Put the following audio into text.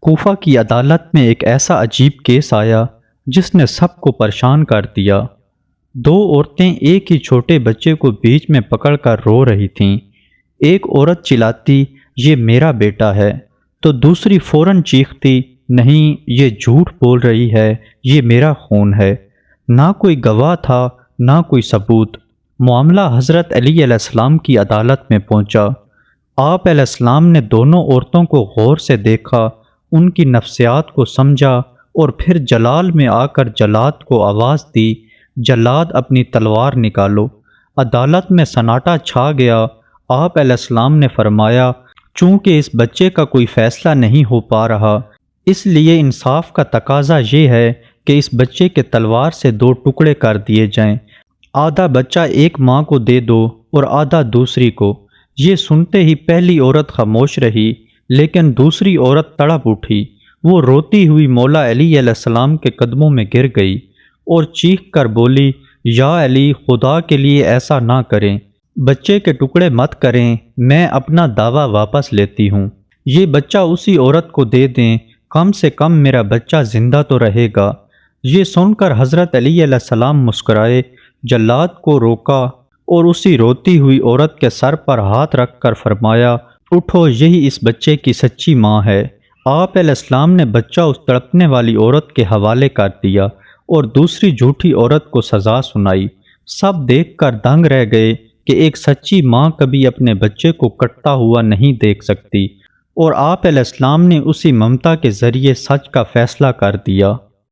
کوفہ کی عدالت میں ایک ایسا عجیب کیس آیا جس نے سب کو پریشان کر دیا۔ دو عورتیں ایک ہی چھوٹے بچے کو بیچ میں پکڑ کر رو رہی تھیں۔ ایک عورت چلاتی یہ میرا بیٹا ہے تو دوسری فوراً چیختی نہیں یہ جھوٹ بول رہی ہے، یہ میرا خون ہے۔ نہ کوئی گواہ تھا نہ کوئی ثبوت۔ معاملہ حضرت علی علیہ السلام کی عدالت میں پہنچا۔ آپ علیہ السلام نے دونوں عورتوں کو غور سے دیکھا، ان کی نفسیات کو سمجھا اور پھر جلال میں آ کر جلاد کو آواز دی، جلاد اپنی تلوار نکالو۔ عدالت میں سناٹا چھا گیا۔ آپ علیہ السلام نے فرمایا چونکہ اس بچے کا کوئی فیصلہ نہیں ہو پا رہا، اس لیے انصاف کا تقاضا یہ ہے کہ اس بچے کے تلوار سے دو ٹکڑے کر دیے جائیں، آدھا بچہ ایک ماں کو دے دو اور آدھا دوسری کو۔ یہ سنتے ہی پہلی عورت خاموش رہی، لیکن دوسری عورت تڑپ اٹھی۔ وہ روتی ہوئی مولا علی علیہ السلام کے قدموں میں گر گئی اور چیخ کر بولی، یا علی خدا کے لیے ایسا نہ کریں، بچے کے ٹکڑے مت کریں، میں اپنا دعویٰ واپس لیتی ہوں۔ یہ بچہ اسی عورت کو دے دیں، کم سے کم میرا بچہ زندہ تو رہے گا۔ یہ سن کر حضرت علی علیہ السلام مسکرائے، جلاد کو روکا اور اسی روتی ہوئی عورت کے سر پر ہاتھ رکھ کر فرمایا، اٹھو، یہی اس بچے کی سچی ماں ہے۔ آپ علیہ السلام نے بچہ اس تڑپنے والی عورت کے حوالے کر دیا اور دوسری جھوٹی عورت کو سزا سنائی۔ سب دیکھ کر دنگ رہ گئے کہ ایک سچی ماں کبھی اپنے بچے کو کٹتا ہوا نہیں دیکھ سکتی، اور آپ علیہ السلام نے اسی ممتا کے ذریعے سچ کا فیصلہ کر دیا۔